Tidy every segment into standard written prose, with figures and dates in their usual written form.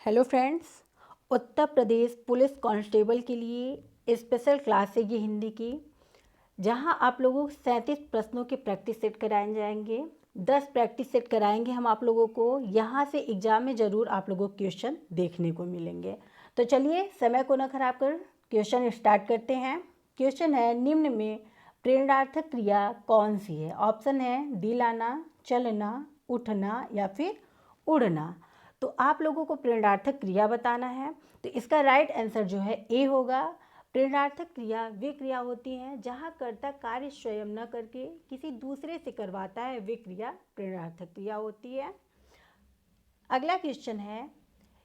Hello friends, Uttar Pradesh police constable के लिए special class है ये हिंदी की, जहां आप लोगों को 37 प्रश्नों के प्रैक्टिस सेट कराए जाएंगे। 10 प्रैक्टिस सेट कराएंगे हम आप लोगों को। यहां से एग्जाम में ज़रूर आप लोगों को क्वेश्चन देखने को मिलेंगे। तो चलिए समय को न खराब कर क्वेश्चन स्टार्ट करते हैं। क्वेश्चन है, निम्न में प्रेरणार्थक क्रिया कौन सी है? ऑप्शन है दिलाना, चलना, उठना या फिर उड़ना। तो आप लोगों को प्रेरणार्थक क्रिया बताना है। तो इसका राइट आंसर जो है ए होगा। प्रेरणार्थक क्रिया वे क्रिया होती हैं जहां कर्ता कार्य स्वयं न करके किसी दूसरे से करवाता है, वे क्रिया प्रेरणार्थक क्रिया होती है। अगला क्वेश्चन है,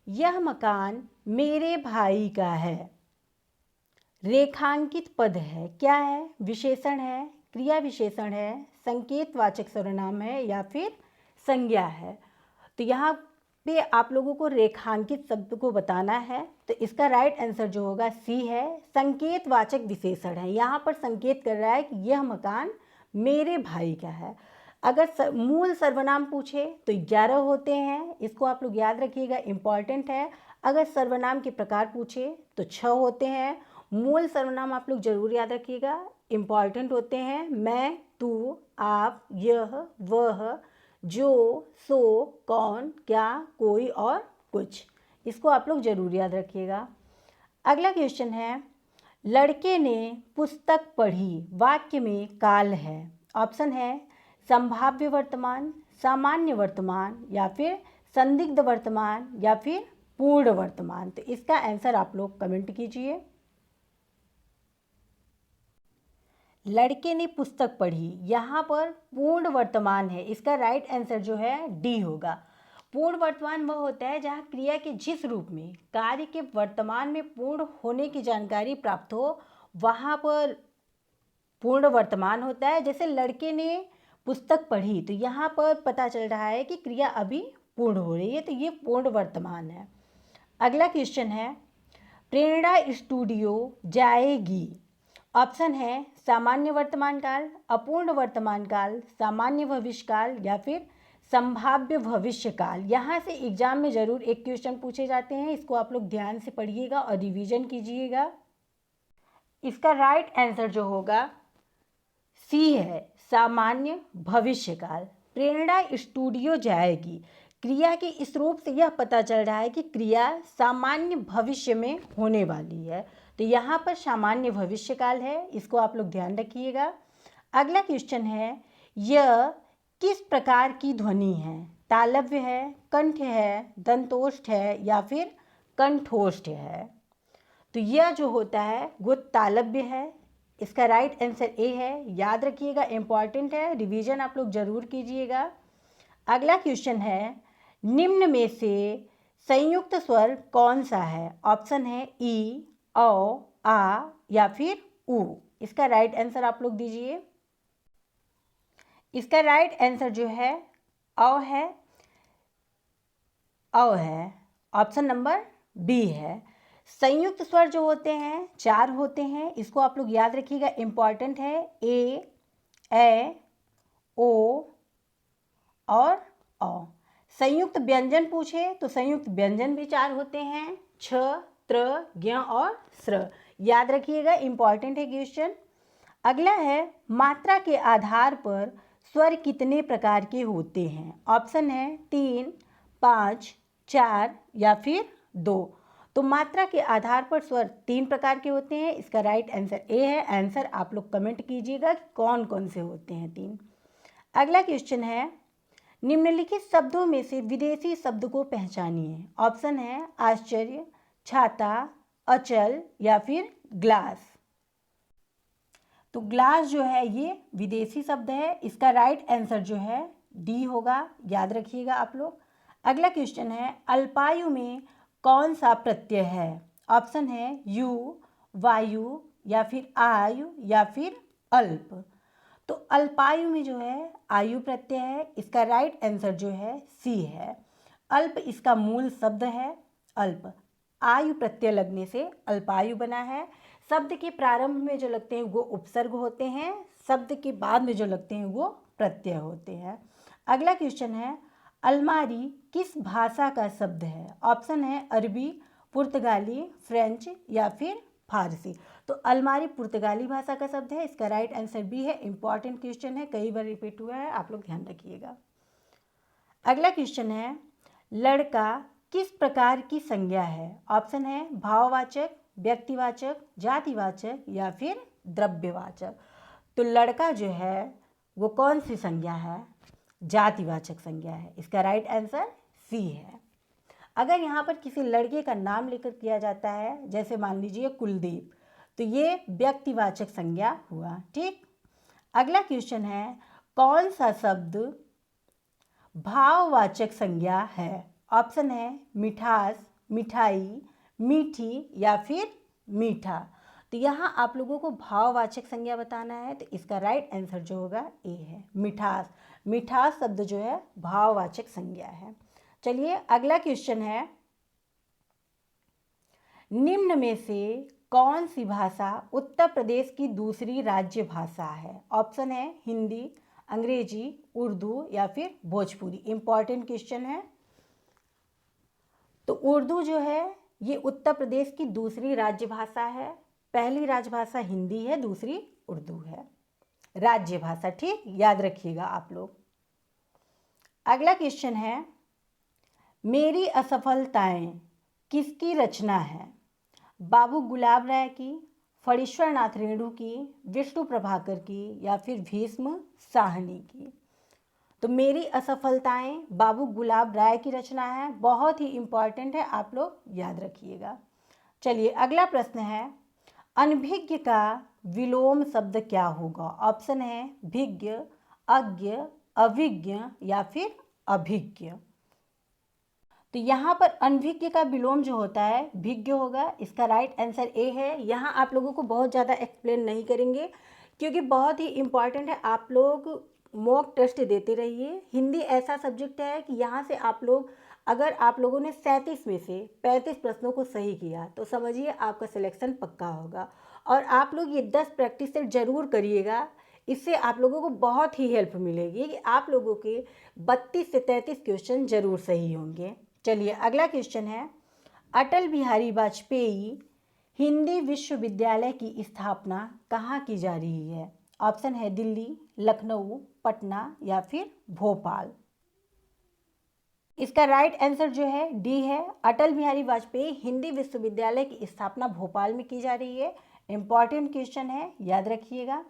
यह मकान मेरे भाई का है। रेखांकित पद है, क्या है? विशेषण है, क्रिया विशेषण है, संकेतवाचक सर्वनाम है या फिर संज्ञा है। तो यहाँ पे आप लोगों को रेखांकित शब्द को बताना है। तो इसका राइट आंसर जो होगा सी है, संकेतवाचक विशेषण है। यहाँ पर संकेत कर रहा है कि यह मकान मेरे भाई का है। अगर मूल सर्वनाम पूछे तो 11 होते हैं, इसको आप लोग याद रखिएगा, इम्पॉर्टेंट है। अगर सर्वनाम के प्रकार पूछे तो 6 होते हैं। मूल सर्वनाम आप लोग जरूर याद रखिएगा, इम्पॉर्टेंट होते हैं। मैं, तू, आप, यह, वह, जो, सो, कौन, क्या, कोई और कुछ। इसको आप लोग जरूर याद रखिएगा। अगला क्वेश्चन है, लड़के ने पुस्तक पढ़ी, वाक्य में काल है। ऑप्शन है संभाव्य वर्तमान, सामान्य वर्तमान या फिर संदिग्ध वर्तमान या फिर पूर्ण वर्तमान। तो इसका आंसर आप लोग कमेंट कीजिए। लड़के ने पुस्तक पढ़ी, यहाँ पर पूर्ण वर्तमान है। इसका राइट आंसर जो है डी होगा। पूर्ण वर्तमान वह होता है जहाँ क्रिया के जिस रूप में कार्य के वर्तमान में पूर्ण होने की जानकारी प्राप्त हो, वहाँ पर पूर्ण वर्तमान होता है। जैसे लड़के ने पुस्तक पढ़ी, तो यहाँ पर पता चल रहा है कि क्रिया अभी पूर्ण हो रही है, तो ये पूर्ण वर्तमान है। अगला क्वेश्चन है, प्रेरणा स्टूडियो जाएगी। ऑप्शन है सामान्य वर्तमान काल, अपूर्ण वर्तमान काल, सामान्य भविष्य काल या फिर संभाव्य भविष्य काल। यहाँ से एग्जाम में जरूर एक क्वेश्चन पूछे जाते हैं, इसको आप लोग ध्यान से पढ़िएगा और रिवीजन कीजिएगा। इसका राइट आंसर जो होगा सी है, सामान्य भविष्य काल। प्रेरणा स्टूडियो जाएगी, क्रिया के इस रूप से यह पता चल रहा है कि क्रिया सामान्य भविष्य में होने वाली है। तो यहाँ पर सामान्य भविष्य काल है, इसको आप लोग ध्यान रखिएगा। अगला क्वेश्चन है, यह किस प्रकार की ध्वनि है? तालव्य है, कंठ है, दंतोष्ठ है या फिर कंठोष्ठ है। तो यह जो होता है वो तालव्य है। इसका राइट आंसर ए है, याद रखिएगा, इंपॉर्टेंट है, रिवीजन आप लोग जरूर कीजिएगा। अगला क्वेश्चन है, निम्न में से संयुक्त स्वर कौन सा है? ऑप्शन है ई, औ, आ या फिर उ। इसका राइट आंसर आप लोग दीजिए। इसका राइट आंसर जो है औ है, औ है। ऑप्शन नंबर बी है। संयुक्त स्वर जो होते हैं 4 होते हैं, इसको आप लोग याद रखिएगा, इम्पॉर्टेंट है। ए, ओ और औ। संयुक्त व्यंजन पूछे तो संयुक्त व्यंजन भी 4 होते हैं, छ, त्र, ज्ञ और स्र। याद रखिएगा, इम्पॉर्टेंट है क्वेश्चन। अगला है, मात्रा के आधार पर स्वर कितने प्रकार के होते हैं? ऑप्शन है 3, 5, 4 या फिर 2। तो मात्रा के आधार पर स्वर 3 प्रकार के होते हैं। इसका राइट आंसर ए है। आंसर आप लोग कमेंट कीजिएगा कि कौन कौन से होते हैं 3। अगला क्वेश्चन है, निम्नलिखित शब्दों में से विदेशी शब्द को पहचानिए। ऑप्शन है आश्चर्य, छाता, अचल या फिर ग्लास। तो ग्लास जो है ये विदेशी शब्द है। इसका राइट आंसर जो है डी होगा, याद रखिएगा आप लोग। अगला क्वेश्चन है, अल्पायु में कौन सा प्रत्यय है? ऑप्शन है यु, वायु या फिर आयु या फिर अल्प। तो अल्पायु में जो है आयु प्रत्यय है। इसका राइट आंसर जो है सी है। अल्प इसका मूल शब्द है, अल्प आयु प्रत्यय लगने से अल्पायु बना है। शब्द के प्रारंभ में जो लगते हैं वो उपसर्ग होते हैं, शब्द के बाद में जो लगते हैं वो प्रत्यय होते हैं। अगला क्वेश्चन है, अलमारी किस भाषा का शब्द है? ऑप्शन है अरबी, पुर्तगाली, फ्रेंच या फिर फारसी। तो अलमारी पुर्तगाली भाषा का शब्द है। इसका राइट आंसर बी है। इंपॉर्टेंट क्वेश्चन है, कई बार रिपीट हुआ है, आप लोग ध्यान रखिएगा। अगला क्वेश्चन है, लड़का किस प्रकार की संज्ञा है? ऑप्शन है भाववाचक, व्यक्तिवाचक, जातिवाचक या फिर द्रव्यवाचक। तो लड़का जो है वो कौन सी संज्ञा है? जातिवाचक संज्ञा है। इसका राइट आंसर सी है। अगर यहाँ पर किसी लड़के का नाम लेकर किया जाता है, जैसे मान लीजिए कुलदीप, तो ये व्यक्तिवाचक संज्ञा हुआ। ठीक। अगला क्वेश्चन है, कौन सा शब्द भाववाचक संज्ञा है? ऑप्शन है मिठास, मिठाई, मीठी या फिर मीठा। तो यहाँ आप लोगों को भाववाचक संज्ञा बताना है, तो इसका राइट आंसर जो होगा ए है, मिठास। मिठास शब्द जो है भाववाचक संज्ञा है। चलिए अगला क्वेश्चन है, निम्न में से कौन सी भाषा उत्तर प्रदेश की दूसरी राज्य भाषा है? ऑप्शन है हिंदी, अंग्रेजी, उर्दू या फिर भोजपुरी। इंपॉर्टेंट क्वेश्चन है। तो उर्दू जो है ये उत्तर प्रदेश की दूसरी राज्य भाषा है। पहली राजभाषा हिंदी है, दूसरी उर्दू है राज्य भाषा। ठीक, याद रखिएगा आप लोग। अगला क्वेश्चन है, मेरी असफलताएं किसकी रचना है? बाबू गुलाब राय की, फणीश्वर नाथ रेणु की, विष्णु प्रभाकर की या फिर भीष्म साहनी की। तो मेरी असफलताएं बाबू गुलाब राय की रचना है। बहुत ही इंपॉर्टेंट है, आप लोग याद रखिएगा। चलिए अगला प्रश्न है, अनभिज्ञ का विलोम शब्द क्या होगा? ऑप्शन है भिज्ञ, अज्ञ, अभिज्ञ या फिर अभिज्ञ। तो यहाँ पर अनभिज्ञ का विलोम जो होता है भिज्ञ होगा। इसका राइट आंसर ए है। यहाँ आप लोगों को बहुत ज़्यादा एक्सप्लेन नहीं करेंगे, क्योंकि बहुत ही इम्पॉर्टेंट है। आप लोग मॉक टेस्ट देते रहिए। हिंदी ऐसा सब्जेक्ट है कि यहाँ से आप लोग, अगर आप लोगों ने 37 में से 35 प्रश्नों को सही किया तो समझिए आपका सिलेक्शन पक्का होगा। और आप लोग ये 10 प्रैक्टिस सेट जरूर करिएगा। इससे आप लोगों को बहुत ही हेल्प मिलेगी कि आप लोगों के 32 से 33 क्वेश्चन जरूर सही होंगे। चलिए अगला क्वेश्चन है, अटल बिहारी वाजपेयी हिंदी विश्वविद्यालय की स्थापना कहाँ की जा रही है? ऑप्शन है दिल्ली, लखनऊ, पटना या फिर भोपाल। इसका राइट आंसर जो है डी है। अटल बिहारी वाजपेयी हिंदी विश्वविद्यालय की स्थापना भोपाल में की जा रही है। इंपॉर्टेंट क्वेश्चन है, याद रखिएगा।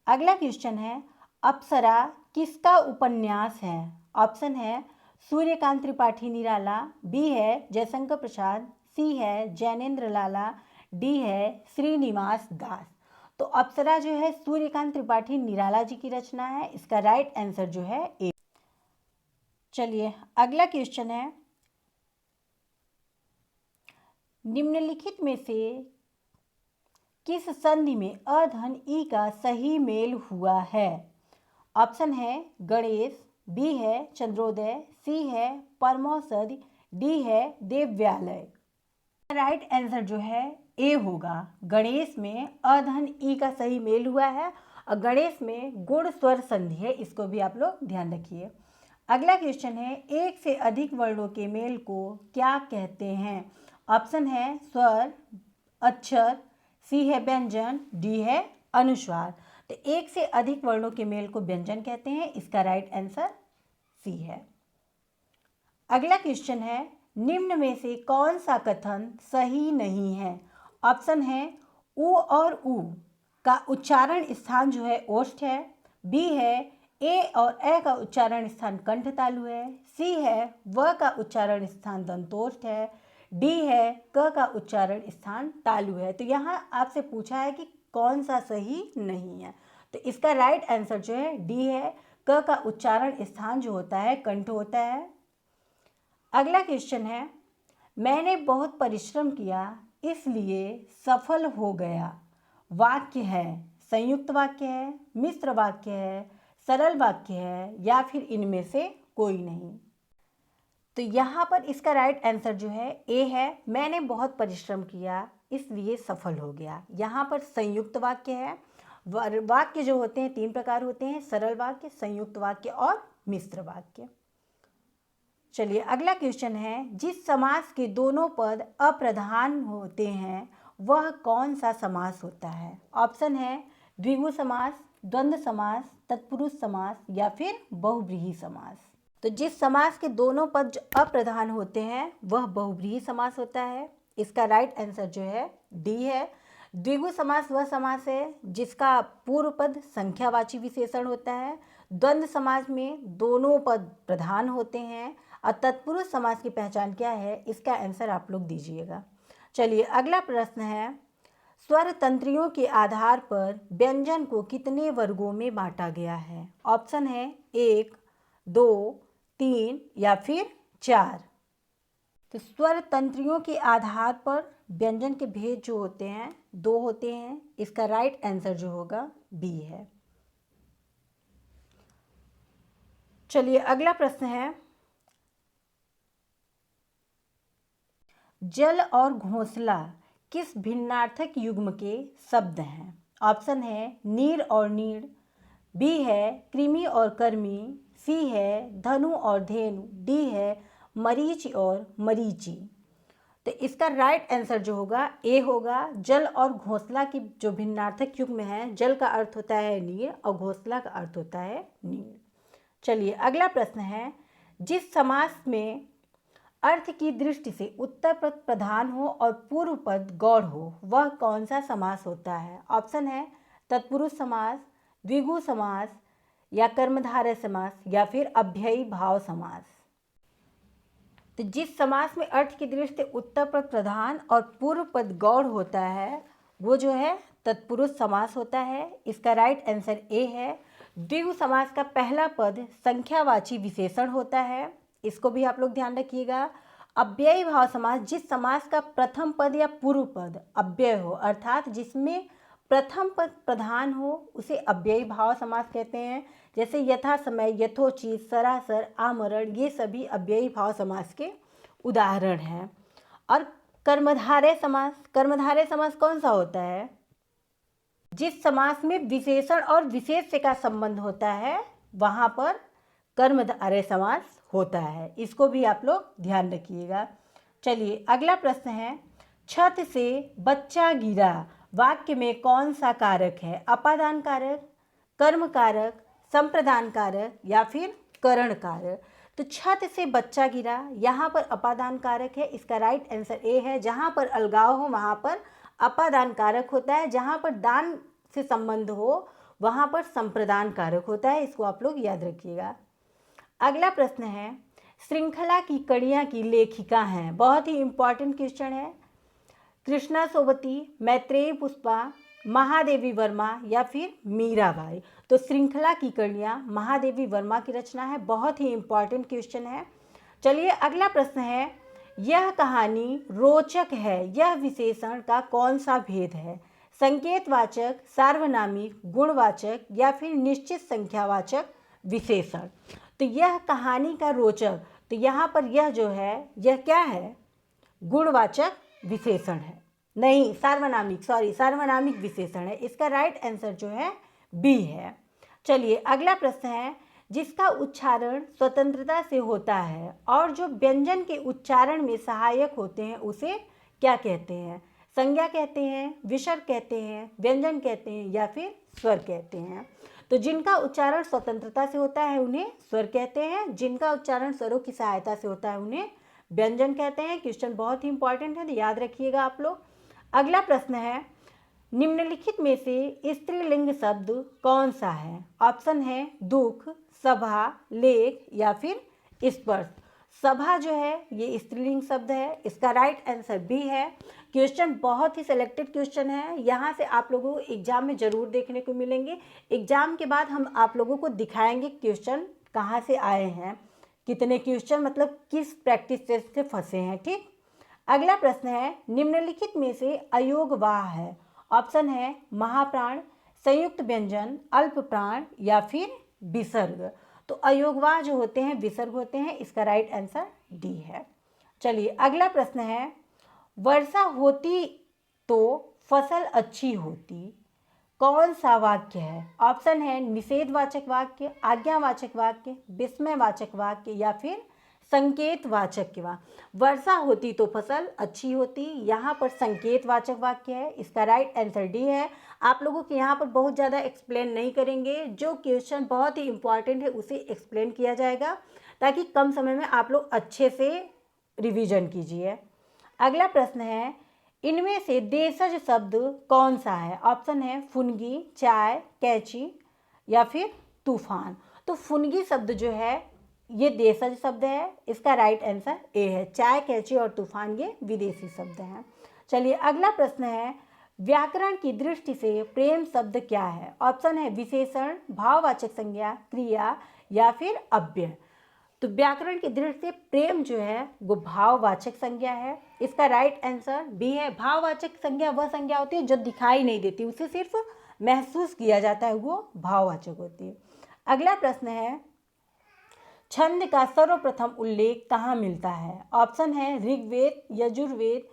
अगला क्वेश्चन है, अप्सरा किसका उपन्यास है? ऑप्शन है सूर्यकांत त्रिपाठी निराला, बी है जयशंकर प्रसाद, सी है जैनेन्द्र लाला, डी है श्रीनिवास दास। तो अप्सरा जो है सूर्यकांत त्रिपाठी निराला जी की रचना है। इसका राइट आंसर जो है ए। चलिए अगला क्वेश्चन है, निम्नलिखित में से किस संधि में अ धन ई का सही मेल हुआ है? ऑप्शन है गणेश, बी है चंद्रोदय, सी है परमौसद, डी है देव्यालय। राइट आंसर जो है ए होगा। गणेश में अ धन ई का सही मेल हुआ है और गणेश में गुण स्वर संधि है। इसको भी आप लोग ध्यान रखिए। अगला क्वेश्चन है, एक से अधिक वर्णों के मेल को क्या कहते हैं? ऑप्शन है स्वर, अक्षर, सी है व्यंजन, डी है अनुस्वार। तो एक से अधिक वर्णों के मेल को व्यंजन कहते हैं। इसका राइट आंसर सी है। अगला क्वेश्चन है, निम्न में से कौन सा कथन सही नहीं है? ऑप्शन है उ और उ का उच्चारण स्थान जो है ओष्ठ है, बी है ए और ए का उच्चारण स्थान कंठ तालु है, सी है व का उच्चारण स्थान दंतोष्ठ है, डी है क का उच्चारण स्थान तालु है। तो यहाँ आपसे पूछा है कि कौन सा सही नहीं है, तो इसका राइट आंसर जो है डी है। क का उच्चारण स्थान जो होता है कंठ होता है। अगला क्वेश्चन है, मैंने बहुत परिश्रम किया इसलिए सफल हो गया। वाक्य है संयुक्त वाक्य है, मिश्र वाक्य है, सरल वाक्य है या फिर इनमें से कोई नहीं। तो यहाँ पर इसका राइट आंसर जो है ए है। मैंने बहुत परिश्रम किया इसलिए सफल हो गया। यहाँ पर संयुक्त वाक्य है। वाक्य जो होते हैं 3 प्रकार होते हैं, सरल वाक्य, संयुक्त वाक्य और मिश्र वाक्य। चलिए अगला क्वेश्चन है, जिस समास के दोनों पद अप्रधान होते हैं वह कौन सा समास होता है? ऑप्शन है द्विगु समास, द्वंद्व समास, तत्पुरुष समास या फिर बहुव्रीहि समास। तो जिस समास के दोनों पद जो अप्रधान होते हैं वह बहुव्रीहि समास होता है। इसका राइट आंसर जो है डी है। द्विगु समास वह समास है जिसका पूर्व पद संख्यावाची विशेषण होता है। द्वंद्व समास में दोनों पद प्रधान होते हैं। और तत्पुरुष समास की पहचान क्या है, इसका आंसर आप लोग दीजिएगा। चलिए अगला प्रश्न है, स्वर तंत्रियों के आधार पर व्यंजन को कितने वर्गों में बांटा गया है? ऑप्शन है 1, 2, 3 या फिर 4। तो स्वर तंत्रियों के आधार पर व्यंजन के भेद जो होते हैं 2 होते हैं। इसका राइट आंसर जो होगा बी है। चलिए अगला प्रश्न है, जल और घोंसला किस भिन्नार्थक युग्म के शब्द हैं? ऑप्शन है नीर और नीड़, बी है कृमि और कर्मी, सी है धनु और धेनु, डी है मरीचि और मरीचि। तो इसका राइट आंसर जो होगा ए होगा। जल और घोंसला की जो भिन्नार्थक युग्म है, जल का अर्थ होता है नीर और घोंसला का अर्थ होता है नीड़। चलिए अगला प्रश्न है, जिस समास में अर्थ की दृष्टि से उत्तर पद प्रधान हो और पूर्व पद गौड़ हो वह कौन सा समास होता है? ऑप्शन है तत्पुरुष समास, द्विगु समास या कर्मधारय समास या फिर अव्ययी भाव समास। तो जिस समास में अर्थ की दृष्टि से उत्तर पद प्रधान और पूर्व पद गौड़ होता है वो जो है तत्पुरुष समास होता है। इसका राइट आंसर ए है। द्विगु समास का पहला पद संख्यावाची विशेषण होता है, इसको भी आप लोग ध्यान रखिएगा। अव्ययी भाव समास, जिस समास का प्रथम पद या पूर्व पद अव्यय हो अर्थात जिसमें प्रथम पद प्रधान हो उसे अव्ययी भाव समास कहते हैं। जैसे यथा समय, यथोचित, सरासर, आमरण, ये सभी अव्ययी भाव समास के उदाहरण हैं। और कर्मधारय समास, कर्मधारय समास कौन सा होता है? जिस समास में विशेषण और विशेष्य का संबंध होता है वहाँ पर कर्मधारय समास होता है। इसको भी आप लोग ध्यान रखिएगा। चलिए अगला प्रश्न है, छत से बच्चा गिरा वाक्य में कौन सा कारक है? अपादान कारक, कर्म कारक, संप्रदान कारक या फिर करण कारक। तो छत से बच्चा गिरा, यहाँ पर अपादान कारक है। इसका राइट आंसर ए है। जहाँ पर अलगाव हो वहाँ पर अपादान कारक होता है, जहाँ पर दान से संबंध हो वहाँ पर संप्रदान कारक होता है। इसको आप लोग याद रखिएगा। अगला प्रश्न है, श्रृंखला की कड़ियाँ की लेखिका हैं, बहुत ही इंपॉर्टेंट क्वेश्चन है। कृष्णा सोबती, मैत्रेयी पुष्पा, महादेवी वर्मा या फिर मीराबाई। तो श्रृंखला की कड़ियाँ महादेवी वर्मा की रचना है, बहुत ही इंपॉर्टेंट क्वेश्चन है। चलिए अगला प्रश्न है, यह कहानी रोचक है, यह विशेषण का कौन सा भेद है? संकेतवाचक, सार्वनामिक, गुणवाचक या फिर निश्चित संख्यावाचक विशेषण। तो यह कहानी का रोचक, तो यहाँ पर यह जो है यह क्या है? गुणवाचक विशेषण है, नहीं सार्वनामिक विशेषण है। इसका राइट आंसर जो है बी है। चलिए अगला प्रश्न है, जिसका उच्चारण स्वतंत्रता से होता है और जो व्यंजन के उच्चारण में सहायक होते हैं उसे क्या कहते हैं? संज्ञा कहते हैं, विसर्ग कहते हैं, व्यंजन कहते हैं या फिर स्वर कहते हैं। तो जिनका उच्चारण स्वतंत्रता से होता है उन्हें स्वर कहते हैं, जिनका उच्चारण स्वरों की सहायता से होता है उन्हें व्यंजन कहते हैं। क्वेश्चन बहुत ही इंपॉर्टेंट है, तो याद रखिएगा आप लोग। अगला प्रश्न है, निम्नलिखित में से स्त्रीलिंग शब्द कौन सा है? ऑप्शन है दुख, सभा, लेख या फिर स्पर्श। सभा जो है ये स्त्रीलिंग शब्द है। इसका राइट आंसर बी है। क्वेश्चन बहुत ही सिलेक्टेड क्वेश्चन है, यहाँ से आप लोगों को एग्जाम में ज़रूर देखने को मिलेंगे। एग्जाम के बाद हम आप लोगों को दिखाएंगे क्वेश्चन कहाँ से आए हैं, कितने क्वेश्चन मतलब किस प्रैक्टिस टेस्ट से फंसे हैं। ठीक, अगला प्रश्न है, निम्नलिखित में से अयोगवाह है। ऑप्शन है महाप्राण, संयुक्त व्यंजन, अल्प प्राण या फिर विसर्ग। तो अयोगवाह जो होते हैं विसर्ग होते हैं। इसका राइट आंसर डी है। चलिए अगला प्रश्न है, वर्षा होती तो फसल अच्छी होती, कौन सा वाक्य है? ऑप्शन है निषेधवाचक वाक्य, आज्ञावाचक वाक्य, विस्मयवाचक वाक्य या फिर संकेतवाचक क्या? वर्षा होती तो फसल अच्छी होती, यहाँ पर संकेतवाचक वाक्य है, इसका राइट आंसर डी है। आप लोगों के यहाँ पर बहुत ज़्यादा एक्सप्लेन नहीं करेंगे, जो क्वेश्चन बहुत ही इंपॉर्टेंट है उसे एक्सप्लेन किया जाएगा ताकि कम समय में आप लोग अच्छे से रिवीजन कीजिए। अगला प्रश्न है, इनमें से देशज शब्द कौन सा है? ऑप्शन है फुनगी, चाय, कैची या फिर तूफान। तो फुनगी शब्द जो है ये देशज शब्द है, इसका राइट आंसर ए है। चाय, कैची और तूफान ये विदेशी शब्द हैं। चलिए अगला प्रश्न है, व्याकरण की दृष्टि से प्रेम शब्द क्या है? ऑप्शन है विशेषण, भाववाचक संज्ञा, क्रिया या फिर अव्यय। तो व्याकरण की दृष्टि से प्रेम जो है वो भाववाचक संज्ञा है, इसका राइट आंसर बी है। भाववाचक संज्ञा वह संज्ञा होती है जो दिखाई नहीं देती, उसे सिर्फ महसूस किया जाता है, वो भाववाचक होती है। अगला प्रश्न है, छंद का सर्वप्रथम उल्लेख कहाँ मिलता है? ऑप्शन है ऋग्वेद, यजुर्वेद,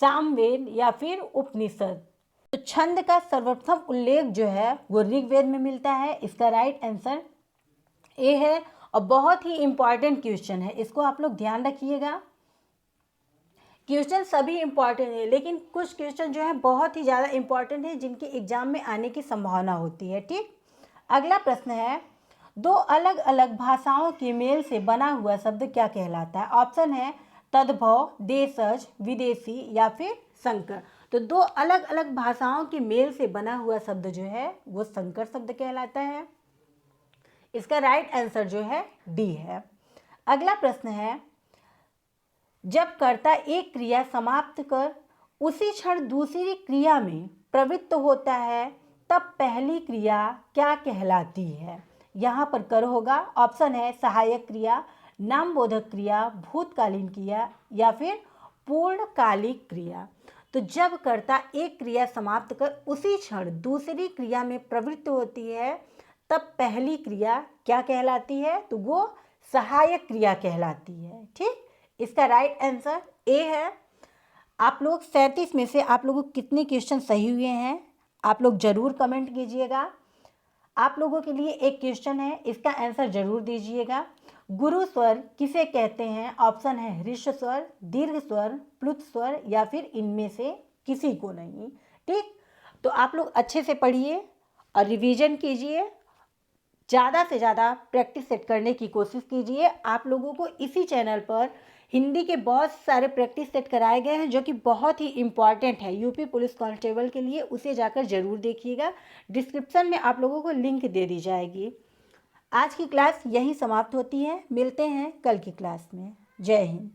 सामवेद या फिर उपनिषद। तो छंद का सर्वप्रथम उल्लेख जो है वो ऋग्वेद में मिलता है, इसका राइट आंसर ए है। और बहुत ही इंपॉर्टेंट क्वेश्चन है, इसको आप लोग ध्यान रखिएगा। क्वेश्चन सभी इंपॉर्टेंट है, लेकिन कुछ क्वेश्चन जो है बहुत ही ज़्यादा इंपॉर्टेंट है जिनके एग्जाम में आने की संभावना होती है। ठीक, अगला प्रश्न है, दो अलग अलग भाषाओं के मेल से बना हुआ शब्द क्या कहलाता है? ऑप्शन है तद्भव, देशज, विदेशी या फिर संकर। तो दो अलग अलग भाषाओं के मेल से बना हुआ शब्द जो है वो संकर शब्द कहलाता है, इसका राइट आंसर जो है डी है। अगला प्रश्न है, जब कर्ता एक क्रिया समाप्त कर उसी क्षण दूसरी क्रिया में प्रवृत्त होता है तब पहली क्रिया क्या कहलाती है? यहाँ पर कर होगा। ऑप्शन है सहायक क्रिया, नामबोधक क्रिया, भूतकालीन क्रिया या फिर पूर्णकालिक क्रिया। तो जब कर्ता एक क्रिया समाप्त कर उसी क्षण दूसरी क्रिया में प्रवृत्त होती है तब पहली क्रिया क्या कहलाती है? तो वो सहायक क्रिया कहलाती है। ठीक, इसका राइट आंसर ए है। आप लोग 37 में से आप लोगों को कितने क्वेश्चन सही हुए हैं आप लोग ज़रूर कमेंट कीजिएगा। आप लोगों के लिए एक क्वेश्चन है, इसका आंसर जरूर दीजिएगा। गुरु स्वर किसे कहते हैं? ऑप्शन है ह्रस्व स्वर, दीर्घ स्वर, प्लुत स्वर या फिर इनमें से किसी को नहीं। ठीक, तो आप लोग अच्छे से पढ़िए और रिवीजन कीजिए, ज़्यादा से ज़्यादा प्रैक्टिस सेट करने की कोशिश कीजिए। आप लोगों को इसी चैनल पर हिंदी के बहुत सारे प्रैक्टिस सेट कराए गए हैं जो कि बहुत ही इम्पॉर्टेंट है यूपी पुलिस कांस्टेबल के लिए, उसे जाकर ज़रूर देखिएगा। डिस्क्रिप्शन में आप लोगों को लिंक दे दी जाएगी। आज की क्लास यहीं समाप्त होती है, मिलते हैं कल की क्लास में। जय हिंद।